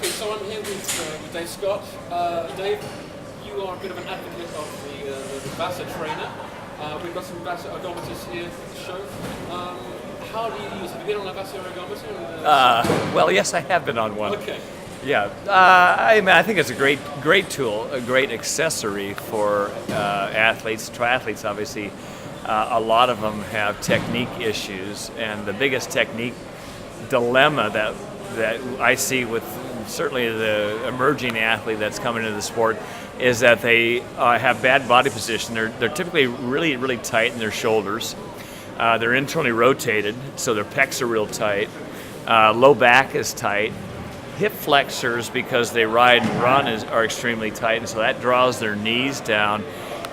Okay, so I'm here with Dave Scott. Dave, you are a bit of an advocate of the VASA trainer. We've got some VASA ergometers here at the show. How do you use? Have you been on a VASA ergometer? Well, yes, I have been on one. Okay. Yeah, I think it's a great tool, a great accessory for athletes, triathletes. Obviously, a lot of them have technique issues, and the biggest technique dilemma that I see with certainly the emerging athlete that's coming into the sport is that they have bad body position. They're typically really tight in their shoulders. They're internally rotated, so their pecs are real tight. Low back is tight. Hip flexors, because they ride and run, are extremely tight, and so that draws their knees down.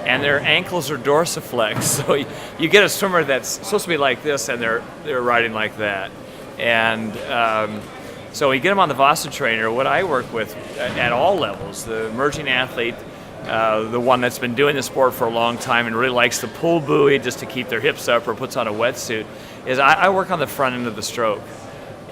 And their ankles are dorsiflex, so you get a swimmer that's supposed to be like this, and they're riding like that. And so we get them on the VASA trainer. What I work with at all levels, the emerging athlete, the one that's been doing the sport for a long time and really likes the pull buoy just to keep their hips up or puts on a wetsuit, is I work on the front end of the stroke.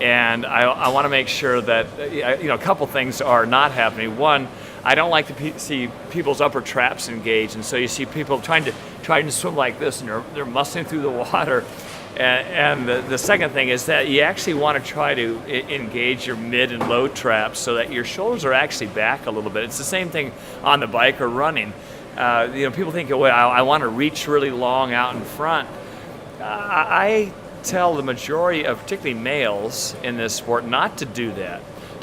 And I want to make sure that, a couple things are not happening. One, I don't like to see people's upper traps engaged, and so you see people trying to swim like this, and they're muscling through the water. And the second thing is that you actually want to try to engage your mid and low traps so that your shoulders are actually back a little bit. It's the same thing on the bike or running. People think, well, I want to reach really long out in front. I tell the majority of particularly males in this sport not to do that,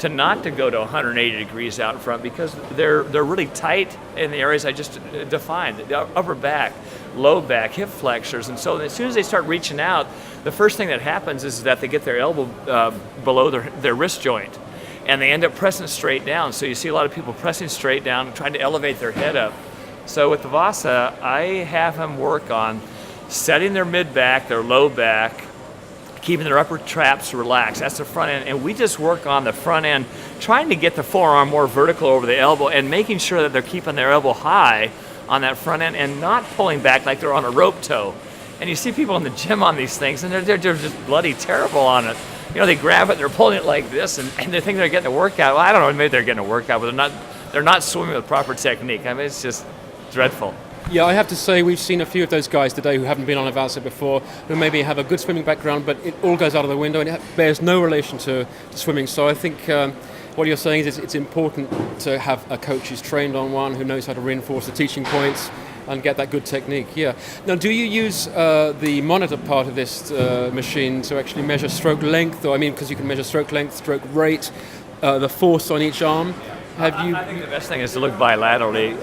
not to go to 180 degrees out in front, because they're really tight in the areas I just defined, the upper back, low back, hip flexors, and so as soon as they start reaching out, the first thing that happens is that they get their elbow below their wrist joint, and they end up pressing straight down. So you see a lot of people pressing straight down, trying to elevate their head up. So with the VASA, I have them work on setting their mid back, their low back, keeping their upper traps relaxed. That's the front end, and we just work on the front end, trying to get the forearm more vertical over the elbow and making sure that they're keeping their elbow high on that front end and not pulling back like they're on a rope toe. And you see people in the gym on these things, and they're just bloody terrible on it. They grab it, they're pulling it like this, and they think they're getting a workout. Well, I don't know, maybe they're getting a workout, but they're not swimming with proper technique. I mean, it's just dreadful. Yeah, I have to say we've seen a few of those guys today who haven't been on a VASA before, who maybe have a good swimming background, but it all goes out of the window and it bears no relation to swimming. So I think what you're saying is it's important to have a coach who's trained on one, who knows how to reinforce the teaching points and get that good technique. Yeah. Now, do you use the monitor part of this machine to actually measure stroke length? Or because you can measure stroke length, stroke rate, the force on each arm. I think the best thing is to look bilaterally.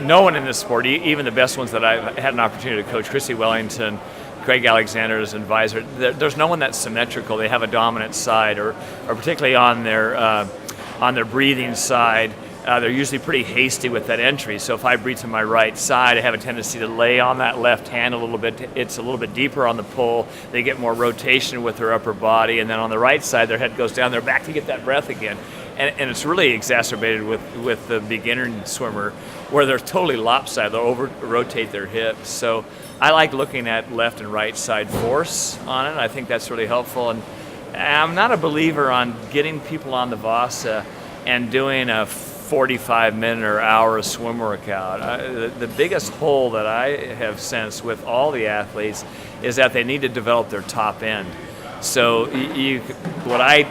No one in this sport, even the best ones that I've had an opportunity to coach, Chrissy Wellington, Craig Alexander as an advisor, there's no one that's symmetrical. They have a dominant side, or particularly on their breathing side, they're usually pretty hasty with that entry. So if I breathe to my right side, I have a tendency to lay on that left hand a little bit. It's a little bit deeper on the pull. They get more rotation with their upper body, and then on the right side, their head goes down their back to get that breath again. And it's really exacerbated with the beginner swimmer, where they're totally lopsided. They'll over-rotate their hips. So I like looking at left and right side force on it. I think that's really helpful. And I'm not a believer on getting people on the VASA and doing a 45-minute or hour swim workout. The biggest hole that I have sensed with all the athletes is that they need to develop their top end. So what I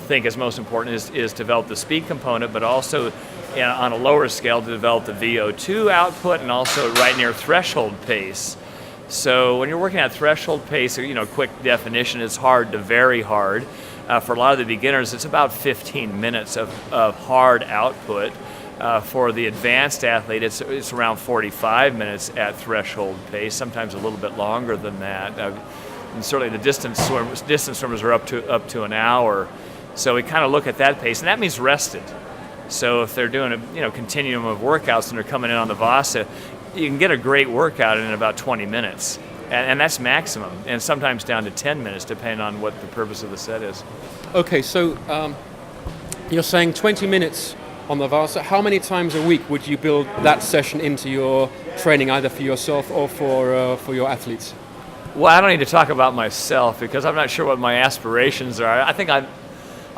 think is most important is develop the speed component, but also on a lower scale to develop the VO2 output and also right near threshold pace. So when you're working at threshold pace, quick definition, it's hard to very hard. For a lot of the beginners, it's about 15 minutes of hard output. For the advanced athlete, it's around 45 minutes at threshold pace, sometimes a little bit longer than that. And certainly the distance swimmers are up to an hour. So we kind of look at that pace, and that means rested. So if they're doing a continuum of workouts and they're coming in on the VASA, you can get a great workout in about 20 minutes. And that's maximum, and sometimes down to 10 minutes, depending on what the purpose of the set is. Okay, so you're saying 20 minutes on the VASA. How many times a week would you build that session into your training, either for yourself or for your athletes? Well, I don't need to talk about myself because I'm not sure what my aspirations are. I think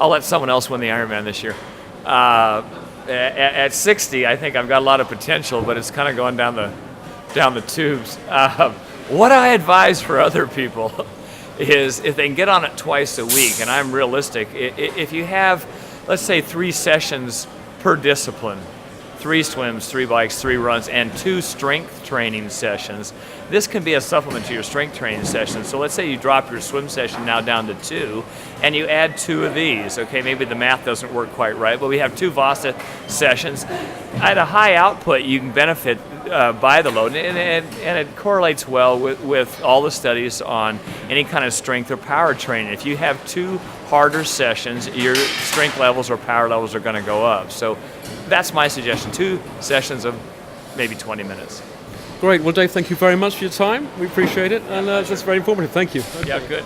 I'll let someone else win the Ironman this year. At 60, I think I've got a lot of potential, but it's kind of going down the tubes. What I advise for other people is if they can get on it twice a week, and I'm realistic, if you have, let's say, 3 sessions per discipline, 3 swims, 3 bikes, 3 runs, and 2 strength training sessions, this can be a supplement to your strength training session. So let's say you drop your swim session now down to 2, and you add 2 of these. Okay, maybe the math doesn't work quite right, but we have 2 Vasa sessions. At a high output, you can benefit by the load, and it correlates well with all the studies on any kind of strength or power training. If you have 2 harder sessions, your strength levels or power levels are going to go up. So that's my suggestion, 2 sessions of maybe 20 minutes. Great. Well, Dave, thank you very much for your time. We appreciate it, and that's very informative. Thank you. Yeah, good.